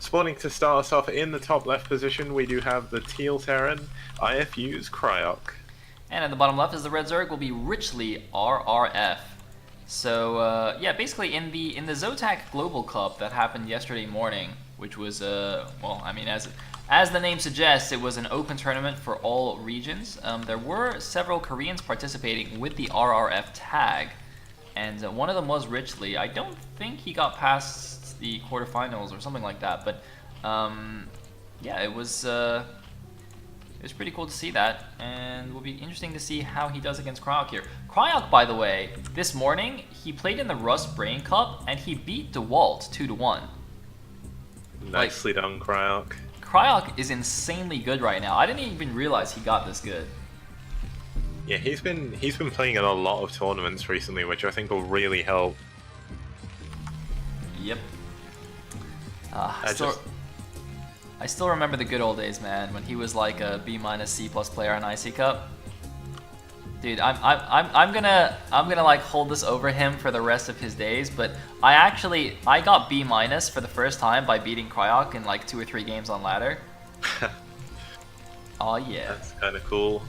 spawning to start us off in the top left position, we do have the Teal Terran, IFU's Cryoc. And at the bottom left is the Red Zerg, will be richly RRF. So yeah, basically in the Zotac Global Cup that happened yesterday morning, which was well, I mean, as the name suggests, it was an open tournament for all regions. There were several Koreans participating with the RRF tag, and one of them was Richley. I don't think he got past the quarterfinals or something like that, but yeah, it was pretty cool to see that, and will be interesting to see how he does against Cryoc here. Cryoc, by the way, this morning, he played in the Rust Brain Cup, and he beat DeWalt 2-1. Nicely done, Cryoc. Cryoc is insanely good right now. I didn't even realize he got this good. Yeah, he's been playing in a lot of tournaments recently, which I think will really help. Yep. I still remember the good old days, man, when he was like a B- C+ player on IC Cup. Dude, I'm gonna like hold this over him for the rest of his days, but I got B- for the first time by beating Cryoc in like 2 or 3 games on ladder. Oh yeah. That's kind of cool.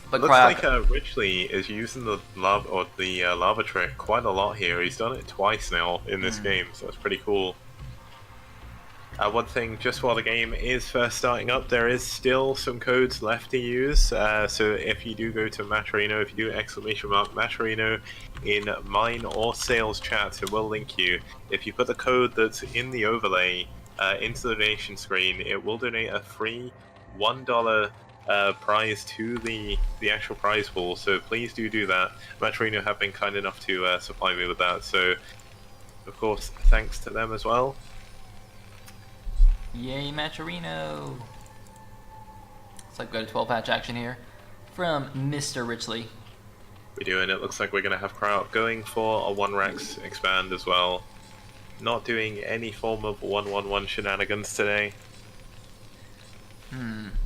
But looks Cryoc, like Richley is using the lava trick quite a lot here. He's done it twice now in this game, so that's pretty cool. One thing, just while the game is first starting up, there is still some codes left to use. So if you do go to Maturino, if you do !Maturino in mine or Sayle's chat, it will link you. If you put the code that's in the overlay into the donation screen, it will donate a free $1 prize to the actual prize pool. So please do that. Maturino have been kind enough to supply me with that. So of course, thanks to them as well. yay Maturino! It's like we've got a 12-patch action here from Mr. Richley. We do, and it looks like we're going to have Cryoc going for a 1-Rex expand as well. Not doing any form of 1-1-1 shenanigans today.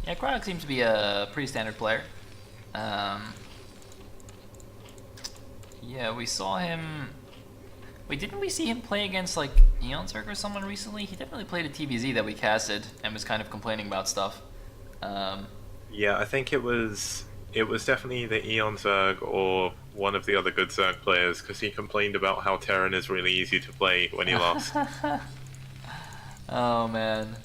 Yeah, Cryoc seems to be a pretty standard player. Yeah, we saw him... Wait, didn't we see him play against like Eon Zerg or someone recently? He definitely played a TvZ that we casted and was kind of complaining about stuff. Yeah, I think it was definitely the Eon Zerg or one of the other good Zerg players, because he complained about how Terran is really easy to play when he lost. Oh man.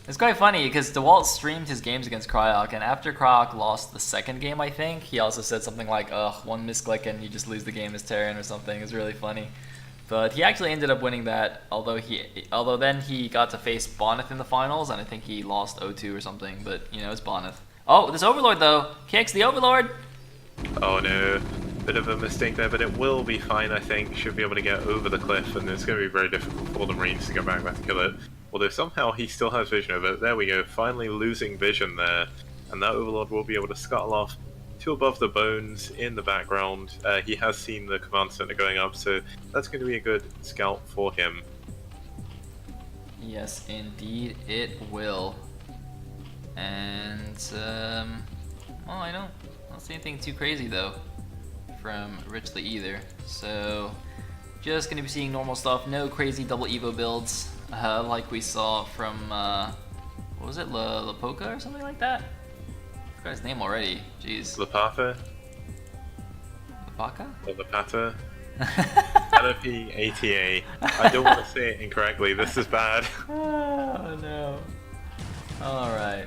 It's quite funny because DeWalt streamed his games against Cryoc, and after Cryoc lost the second game, I think, he also said something like, ugh, 1 misclick and you just lose the game as Terran or something. It was really funny. But he actually ended up winning that, although then he got to face Bonneth in the finals, and I think he lost 0-2 or something, but, you know, it's Bonneth. Oh, this Overlord, though! Kicks the Overlord! Oh no. Bit of a mistake there, but it will be fine, I think. Should be able to get over the cliff, and it's going to be very difficult for the Marines to get back to kill it. Although somehow he still has vision of it. There we go, finally losing vision there. And that Overlord will be able to scuttle off to above the bones in the background. He has seen the command center going up, so that's going to be a good scout for him. Yes, indeed it will. And, well, I don't see anything too crazy, though, from Richley either. So, just going to be seeing normal stuff, no crazy double Evo builds. Like we saw from, what was it, La Poca or something like that? I forgot his name already, jeez. Lapata? Lapaka? Or Lapata? LP-ATA. I don't want to say it incorrectly, this is bad. Oh no. Alright.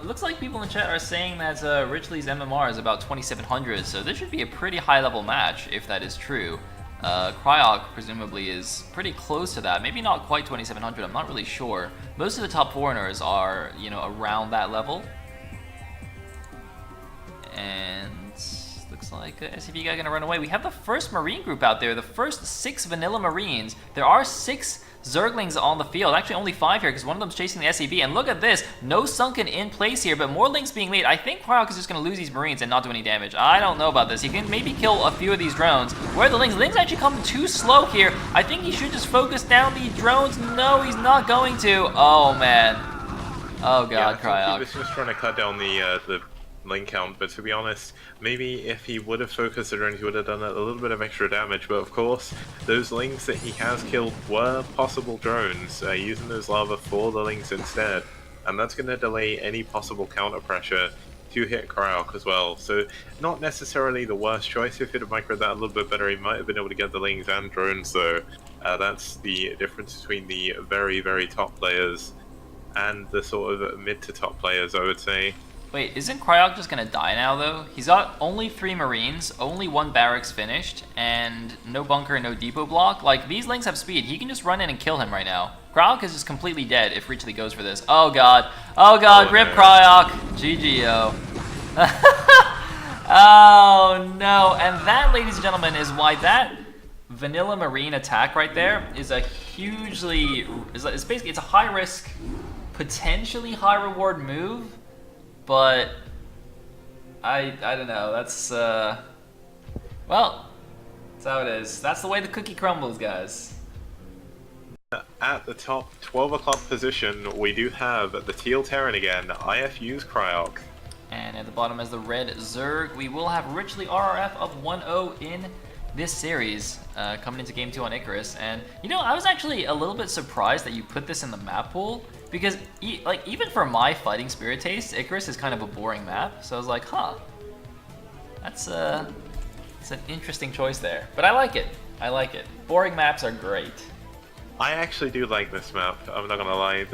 Looks like people in chat are saying that Richley's MMR is about 2700, so this should be a pretty high level match if that is true. Cryoc presumably is pretty close to that, maybe not quite 2700, I'm not really sure. Most of the top foreigners are, you know, around that level. And looks like SCP guy gonna run away. We have the first Marine group out there, the first 6 vanilla Marines. There are 6 Zerglings on the field, actually only 5 here because one of them's chasing the SCV, and look at this, no sunken in place here, but more links being made. I think Cryoc is just going to lose these Marines and not do any damage. I don't know about this. He can maybe kill a few of these drones. Where are the links? Links actually come too slow here. I think he should just focus down the drones. No, he's not going to. Oh man. Oh god, yeah, I think Cryoc. he was just trying to cut down the link count, but to be honest, maybe if he would have focused the drones, he would have done a little bit of extra damage. But of course, those links that he has killed were possible drones, using those lava for the links instead, and that's going to delay any possible counter pressure to hit Cryoc as well. So not necessarily the worst choice. If he'd have microed that a little bit better, he might have been able to get the links and drones though. That's the difference between the very, very top players and the sort of mid to top players, I would say. Wait, isn't Cryoc just gonna die now though? He's got only 3 Marines, only 1 barracks finished, and no bunker, no depot block. Like, these links have speed. He can just run in and kill him right now. Cryoc is just completely dead if Richley goes for this. Oh god. Oh god, rip no. Cryoc. GGO. Oh no. And that, ladies and gentlemen, is why that vanilla Marine attack right there is a hugely... It's basically, it's a high risk, potentially high reward move. But I don't know. That's well, that's how it is. That's the way the cookie crumbles, guys. At the top 12 o'clock position, we do have the Teal Terran again, IFU's Cryoc. And at the bottom is the red Zerg. We will have Richley RRF up 1-0 in this series, coming into game 2 on Icarus. And you know, I was actually a little bit surprised that you put this in the map pool, because like, even for my fighting spirit taste, Icarus is kind of a boring map. So I was like, huh, that's it's an interesting choice there. But I like it. I like it. Boring maps are great. I actually do like this map, I'm not gonna lie.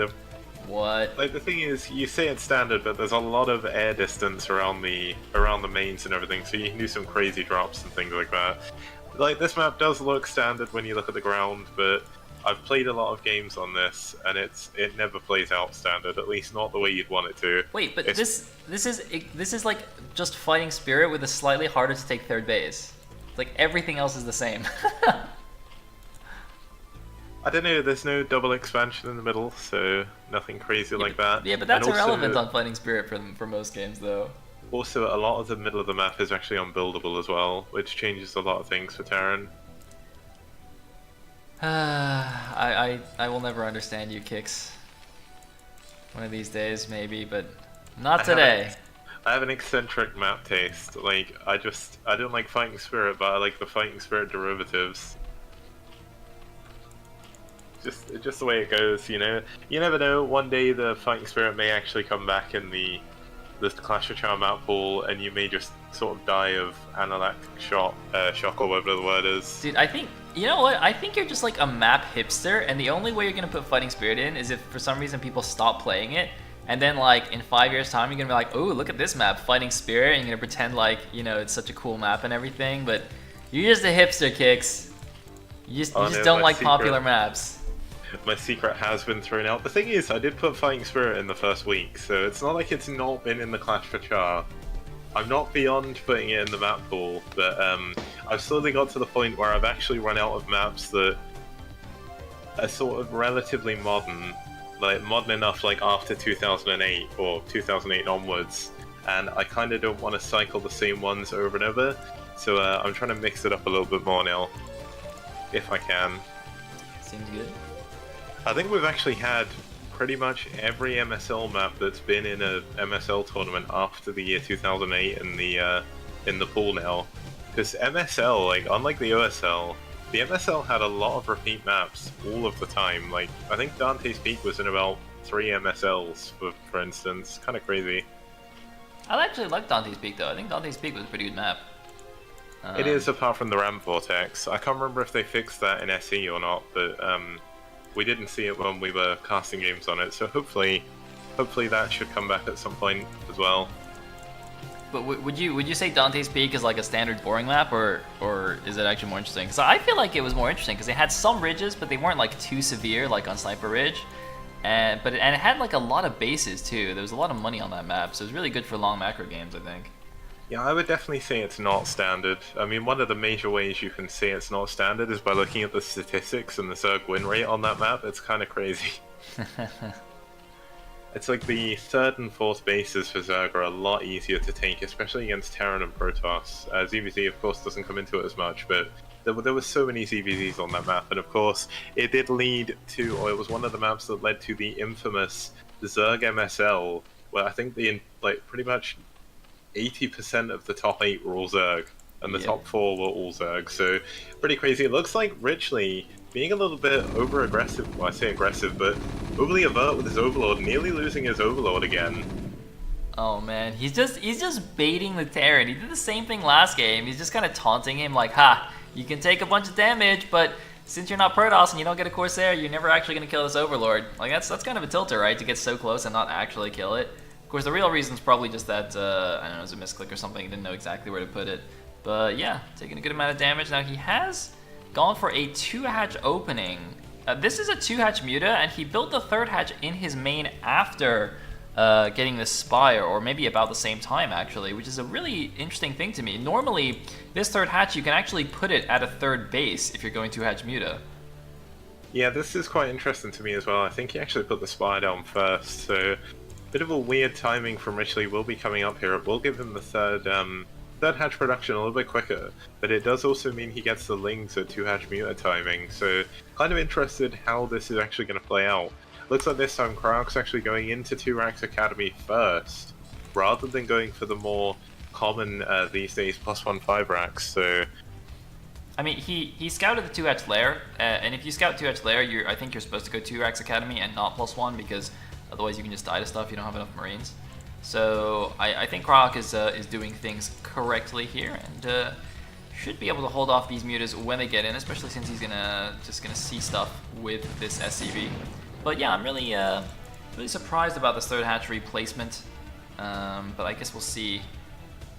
What? Like, the thing is, you say it's standard, but there's a lot of air distance around the mains and everything, so you can do some crazy drops and things like that. Like, this map does look standard when you look at the ground, but I've played a lot of games on this, and it never plays out standard, at least not the way you'd want it to. Wait, but this is like just fighting spirit with a slightly harder to take third base. Like, everything else is the same. I don't know, there's no double expansion in the middle, so nothing crazy like that. Yeah, but that's And also, irrelevant on fighting spirit for most games, though. Also, a lot of the middle of the map is actually unbuildable as well, which changes a lot of things for Terran. I will never understand you, Kix. One of these days, maybe, but not today. I have an eccentric map taste. Like, I don't like fighting spirit, but I like the fighting spirit derivatives. Just the way it goes, you know. You never know. One day the fighting spirit may actually come back in the Clash of Char map pool, and you may just sort of die of anaphylactic shock or whatever the word is. Dude, I think, you know what? I think you're just like a map hipster, and the only way you're gonna put fighting spirit in is if for some reason people stop playing it, and then like in 5 years' time you're gonna be like, oh, look at this map, fighting spirit, and you're gonna pretend like, you know, it's such a cool map and everything. But you're just a hipster, Kix. You just don't like popular maps. My secret has been thrown out. The thing is, I did put Fighting Spirit in the first week, so it's not like it's not been in the Clash for Char. I'm not beyond putting it in the map pool, but I've slowly got to the point where I've actually run out of maps that are sort of relatively modern, like modern enough like after 2008 or 2008 onwards, and I kind of don't want to cycle the same ones over and over, so I'm trying to mix it up a little bit more now, if I can. Seems good. I think we've actually had pretty much every MSL map that's been in a MSL tournament after the year 2008 in the pool now. Because MSL, like, unlike the OSL, the MSL had a lot of repeat maps all of the time. Like, I think Dante's Peak was in about 3 MSLs, for instance. Kind of crazy. I actually like Dante's Peak though. I think Dante's Peak was a pretty good map. It is, apart from the ramp vortex. I can't remember if they fixed that in SE or not, but we didn't see it when we were casting games on it, so hopefully that should come back at some point as well. But would you say Dante's Peak is like a standard boring map, or is it actually more interesting? Because I feel like it was more interesting because they had some ridges, but they weren't like too severe like on Sniper Ridge, and it had like a lot of bases too. There was a lot of money on that map, so it was really good for long macro games, I think. Yeah, I would definitely say it's not standard. I mean, one of the major ways you can say it's not standard is by looking at the statistics and the Zerg win rate on that map. It's kind of crazy. It's like the 3rd and 4th bases for Zerg are a lot easier to take, especially against Terran and Protoss. ZvZ, of course, doesn't come into it as much, but there were so many ZvZs on that map, and of course, it did lead to, or it was one of the maps that led to the infamous Zerg MSL, where I think pretty much 80% of the top 8 were all Zerg, and the Yep. top 4 were all Zerg, so pretty crazy. It looks like Richley being a little bit over-aggressive, well I say aggressive, but overly avert with his Overlord, nearly losing his Overlord again. Oh man, he's just baiting the Terran. He did the same thing last game. He's just kind of taunting him like, ha, you can take a bunch of damage, but since you're not Protoss and you don't get a Corsair, you're never actually going to kill this Overlord. Like, that's kind of a tilter, right? To get so close and not actually kill it. Of course, the real reason is probably just that, I don't know, it was a misclick or something. He didn't know exactly where to put it. But yeah, taking a good amount of damage. Now, he has gone for a 2-hatch opening. This is a 2-hatch Muta, and he built the 3rd hatch in his main after getting the Spire, or maybe about the same time actually, which is a really interesting thing to me. Normally, this 3rd hatch, you can actually put it at a 3rd base if you're going 2-hatch Muta. Yeah, this is quite interesting to me as well. I think he actually put the Spire down first, so bit of a weird timing from Richley will be coming up here. It will give him the third hatch production a little bit quicker, but it does also mean he gets the Lings at 2-hatch Muta timing, so kind of interested how this is actually going to play out. Looks like this time Cryoc's actually going into 2-Rax Academy first, rather than going for the more common these days +1 5-Rax, so... I mean, he scouted the 2-hatch lair, and if you scout 2-hatch lair, I think you're supposed to go 2-Rax Academy and not +1, because otherwise you can just die to stuff, you don't have enough Marines. So I think Cryoc is doing things correctly here, and should be able to hold off these Mutas when they get in, especially since he's just gonna see stuff with this SCV. But yeah, I'm really surprised about this 3rd hatchery placement, but I guess we'll see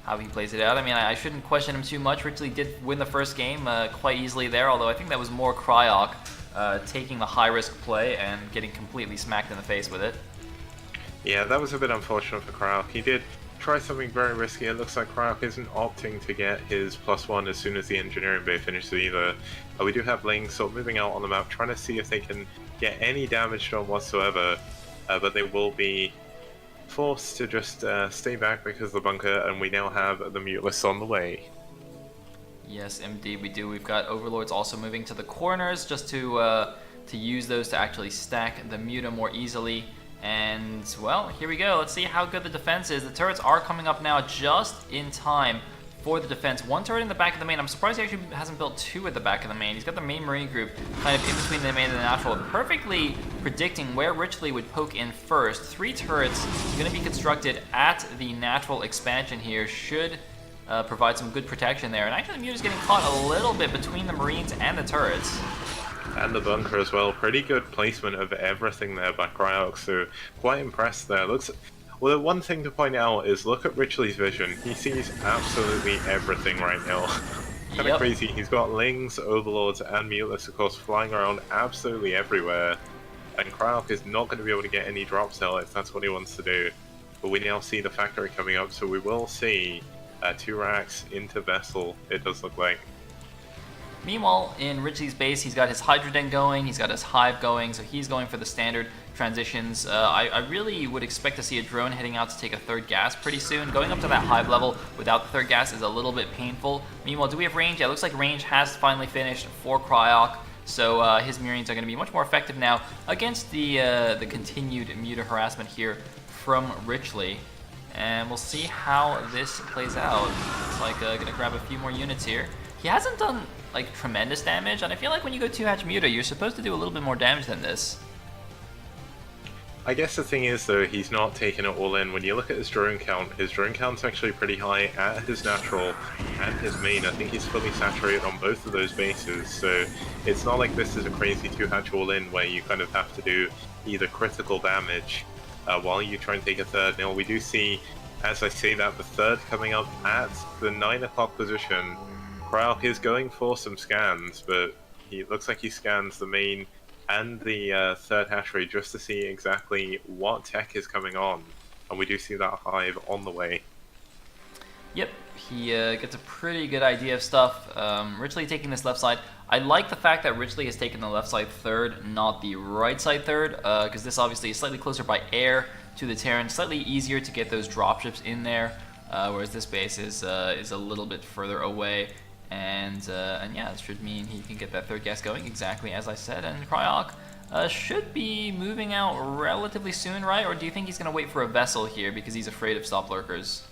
how he plays it out. I mean, I shouldn't question him too much. Richley did win the first game quite easily there, although I think that was more Cryoc taking the high-risk play and getting completely smacked in the face with it. Yeah, that was a bit unfortunate for Cryoc. He did try something very risky. It looks like Cryoc isn't opting to get his +1 as soon as the engineering bay finishes either. We do have Lings sort of moving out on the map, trying to see if they can get any damage done whatsoever, but they will be forced to just stay back because of the bunker, and we now have the Mutalist on the way. Yes, indeed we do. We've got Overlords also moving to the corners just to use those to actually stack the Muta more easily. And, well, here we go. Let's see how good the defense is. The turrets are coming up now just in time for the defense. 1 turret in the back of the main. I'm surprised he actually hasn't built 2 at the back of the main. He's got the main Marine group kind of in between the main and the natural, perfectly predicting where Richley would poke in first. 3 turrets going to be constructed at the natural expansion here. Should provide some good protection there. And actually the Muta's getting caught a little bit between the Marines and the turrets. And the bunker as well. Pretty good placement of everything there by Cryoc, so quite impressed there. Well, the one thing to point out is look at Richley's vision. He sees absolutely everything right now. Kind of crazy. He's got Lings, Overlords, and Mutalists, of course, flying around absolutely everywhere. And Cryoc is not going to be able to get any drop cell if that's what he wants to do. But we now see the factory coming up, so we will see 2-Rax into Vessel, it does look like. Meanwhile, in Richley's base, he's got his Hydra Den going, he's got his Hive going, so he's going for the standard transitions. I really would expect to see a drone heading out to take a 3rd gas pretty soon. Going up to that Hive level without the 3rd gas is a little bit painful. Meanwhile, do we have range? Yeah, it looks like range has finally finished for Cryoc, so his Marines are going to be much more effective now against the continued Muta harassment here from Richley. And we'll see how this plays out. It's like going to grab a few more units here. He hasn't done like tremendous damage, and I feel like when you go 2-hatch Muta, you're supposed to do a little bit more damage than this. I guess the thing is though, he's not taking it all in. When you look at his drone count's actually pretty high at his natural and his main. I think he's fully saturated on both of those bases, so it's not like this is a crazy 2-hatch all in where you kind of have to do either critical damage while you try and take a 3rd. Now we do see, as I say that, the 3rd coming up at the 9 o'clock position. Cryoc is going for some scans, but it looks like he scans the main and the 3rd hatchery just to see exactly what tech is coming on. And we do see that Hive on the way. Yep, he gets a pretty good idea of stuff. Richley taking this left side. I like the fact that Richley has taken the left side 3rd, not the right side 3rd, because this obviously is slightly closer by air to the Terran, slightly easier to get those dropships in there, whereas this base is a little bit further away. And yeah, this should mean he can get that 3rd gas going exactly as I said. And Cryoc should be moving out relatively soon, right? Or do you think he's going to wait for a vessel here because he's afraid of stop lurkers?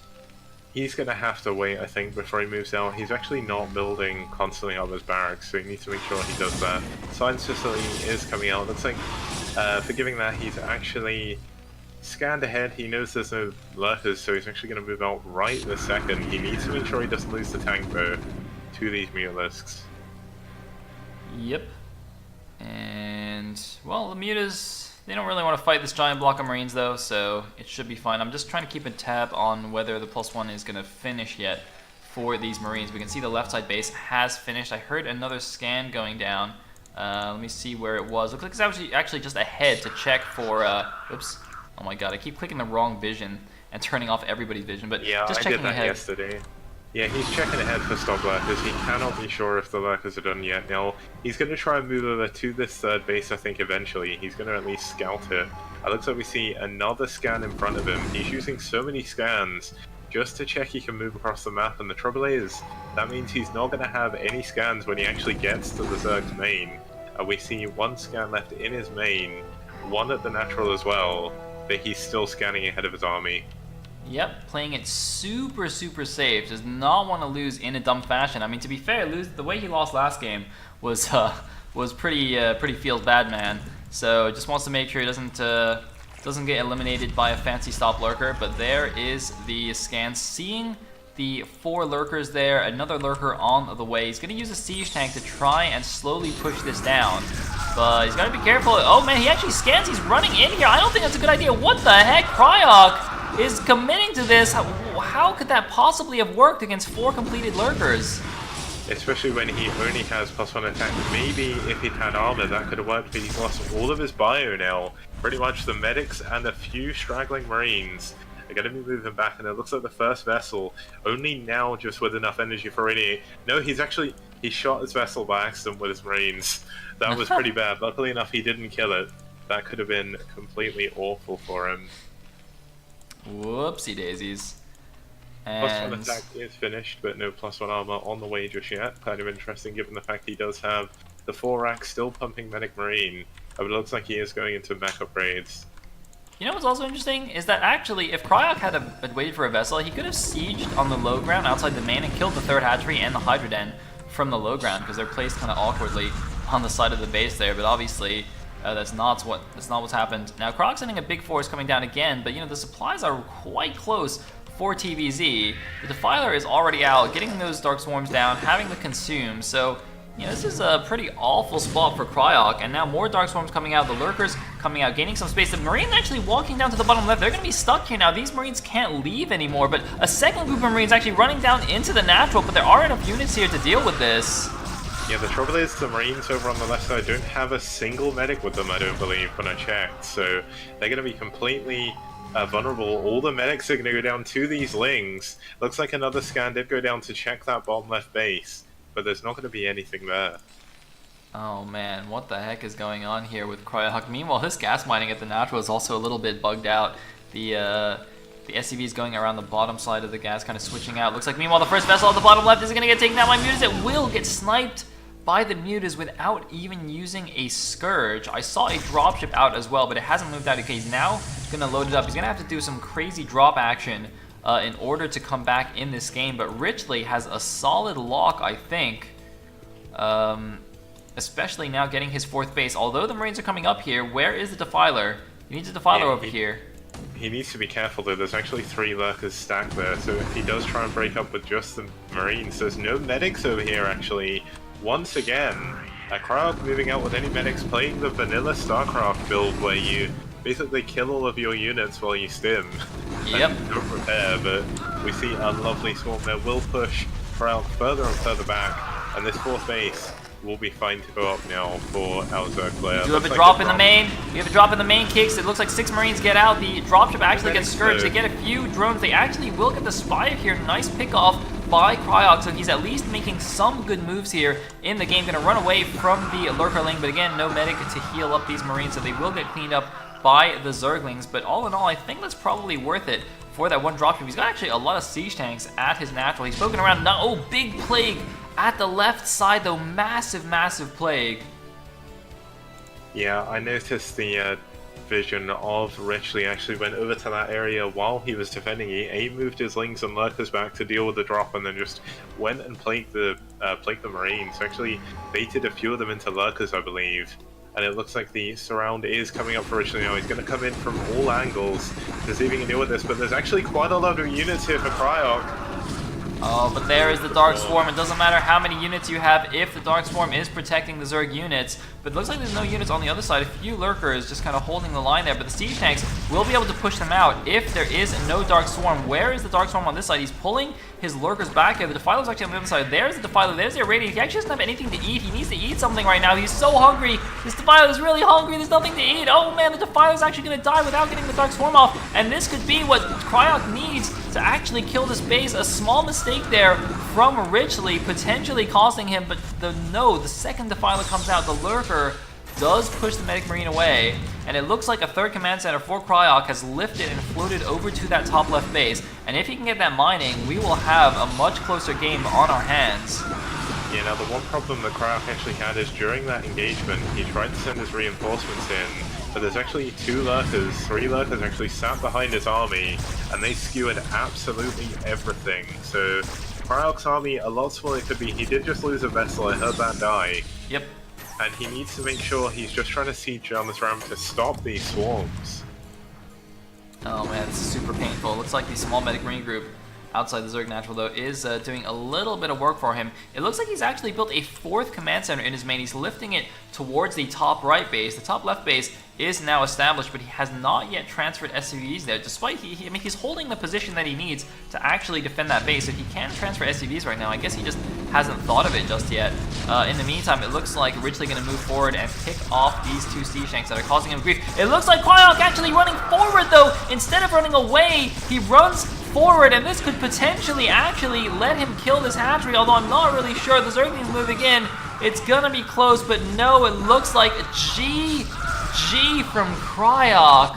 he's going to have to wait, I think, before he moves out. He's actually not building constantly up his barracks, so he needs to make sure he does that. Science facility is coming out. Looks like, forgiving that, he's actually scanned ahead. He knows there's no lurkers, so he's actually going to move out right this second. He needs to make sure he doesn't lose the tank, though, to these mutalisks. Yep. And, well, the mutas, they don't really want to fight this giant block of Marines, though, so it should be fine. I'm just trying to keep a tab on whether the +1 is going to finish yet for these Marines. We can see the left side base has finished. I heard another scan going down. Let me see where it was. Looks like it's actually just ahead to check for, oops. Oh my god, I keep clicking the wrong vision and turning off everybody's vision, but yeah, just I checking did that ahead. yesterday. Yeah, he's checking ahead for stop lurkers. He cannot be sure if the lurkers are done yet. Now, he's going to try and move over to this third base, I think, eventually. He's going to at least scout it. It looks like we see another scan in front of him. He's using so many scans just to check he can move across the map, and the trouble is, that means he's not going to have any scans when he actually gets to the Zerg's main. We see one scan left in his main, one at the natural as well, but he's still scanning ahead of his army. Yep, playing it super safe. Does not want to lose in a dumb fashion. I mean, to be fair, the way he lost last game was pretty feels bad, man. So just wants to make sure he doesn't get eliminated by a fancy stop lurker. But there is the scan, seeing the 4 lurkers there, another lurker on the way. He's gonna use a siege tank to try and slowly push this down. But he's gotta be careful. Oh man, he actually scans. He's running in here. I don't think that's a good idea. What the heck? Cryoc is committing to this. How could that possibly have worked against 4 completed lurkers? Especially when he only has +1 attack. Maybe if he'd had armor, that could have worked, but he's lost all of his bio now. Pretty much the medics and a few straggling Marines are going to be moving back, and it looks like the first vessel, only now just with enough energy for radiate. No, he shot his vessel by accident with his Marines. That was pretty bad. Luckily enough, he didn't kill it. That could have been completely awful for him. Whoopsie daisies. And +1 attack is finished, but no +1 armor on the way just yet. Kind of interesting given the fact he does have the 4-rack still pumping Medic Marine. But it looks like he is going into mech upgrades. you know what's also interesting is that actually, if Cryoc had waited for a vessel, he could have sieged on the low ground outside the main and killed the 3rd hatchery and the Hydra Den from the low ground, because they're placed kind of awkwardly on the side of the base there. But obviously, that's not what's happened. Now, Croc's sending a big force coming down again, but you know the supplies are quite close for TvZ. The Defiler is already out, getting those Dark Swarms down, having to consume. So, you know, this is a pretty awful spot for Cryoc, and now more Dark Swarms coming out, the Lurkers coming out, gaining some space. The Marines actually walking down to the bottom left. They're going to be stuck here now. These Marines can't leave anymore, but a second group of Marines actually running down into the natural, but there are enough units here to deal with this. Yeah, the trouble is the Marines over on the left side don't have a single medic with them, I don't believe, when I checked. So they're going to be completely vulnerable. All the medics are going to go down to these Lings. Looks like another scan did go down to check that bottom left base, but there's not going to be anything there. Oh man, what the heck is going on here with Cryoc? Meanwhile, his gas mining at the natural is also a little bit bugged out. The SCV is going around the bottom side of the gas, kind of switching out. Looks like meanwhile the first vessel at the bottom left is going to get taken down by Mutas. It will get sniped by the Mutas without even using a Scourge. I saw a dropship out as well, but it hasn't moved out. Okay, he's now going to load it up. He's going to have to do some crazy drop action in order to come back in this game, but Richley has a solid lock, I think. Especially now getting his 4th base. Although the Marines are coming up here, where is the Defiler? He needs a Defiler over here. He needs to be careful though, there's actually 3 Lurkers stacked there, so if he does try and break up with just the Marines, there's no medics over here actually. Once again, Cryoc moving out with any medics, playing the vanilla StarCraft build where you basically kill all of your units while you stim. Yep. Don't repair, but we see a lovely swarm there. Will push Cryoc further and further back, and this 4th base will be fine to go up now for our Zerg player. You have a drop in the main. You have a drop in the main kicks. It looks like 6 Marines get out. The dropship actually gets scourged. They get a few drones. They actually will get the Spire here. Nice pick off by Cryoc, so he's at least making some good moves here in the game. Gonna run away from the Lurkerling, but again, no medic to heal up these Marines, so they will get cleaned up by the Zerglings. But all in all, I think that's probably worth it for that one dropship. He's got actually a lot of siege tanks at his natural. He's poking around. Now, oh, big plague at the left side, though. Massive plague. Yeah, I noticed the vision of Richley actually went over to that area while he was defending. He moved his Lings and Lurkers back to deal with the drop, and then just went and plagued the Marines. Actually baited a few of them into Lurkers, I believe. And it looks like the surround is coming up for Richley now. He's going to come in from all angles to see if he can deal with this, but there's actually quite a lot of units here for Cryoc. Oh, but there is the Dark Swarm. It doesn't matter how many units you have if the Dark Swarm is protecting the Zerg units. But it looks like there's no units on the other side. A few Lurkers just kind of holding the line there. But the Siege Tanks will be able to push them out if there is no Dark Swarm. Where is the Dark Swarm on this side? He's pulling his Lurkers back here. The Defiler's actually on the other side. There's the Defiler. There's the Irradiant. He actually doesn't have anything to eat. He needs to eat something right now. He's so hungry. This Defiler is really hungry. There's nothing to eat. Oh man, the Defiler's actually going to die without getting the Dark Swarm off. And this could be what Cryoc needs to actually kill this base. A small mistake there from Richley, potentially costing him, but the second Defiler comes out, the Lurker does push the Medic Marine away, and it looks like a third command center for Cryoc has lifted and floated over to that top left base, and if he can get that mining, we will have a much closer game on our hands. Yeah, now the one problem that Cryoc actually had is during that engagement, he tried to send his reinforcements in, but there's actually three Lurkers actually sat behind his army, and they skewered absolutely everything. So Cryoc's army, a lot smaller it could be. He did just lose a vessel, I heard that die. Yep. And he needs to make sure he's just trying to siege on this ramp to stop these swarms. Oh man, this is super painful. It looks like the small Medic Marine group outside the Zerg Natural, though, is doing a little bit of work for him. It looks like he's actually built a fourth command center in his main. He's lifting it towards the top right base. The top left base is now established, but he has not yet transferred SCVs there, despite I mean, he's holding the position that he needs to actually defend that base. If he can transfer SCVs right now, I guess he just hasn't thought of it just yet. In the meantime, it looks like Richley going to move forward and pick off these two Siege Tanks that are causing him grief. It looks like Cryoc actually running forward, though. Instead of running away, he runs forward, and this could potentially actually let him kill this hatchery, although I'm not really sure. The Zergling's moving in. It's gonna be close, but no, it looks like GG from Cryoc.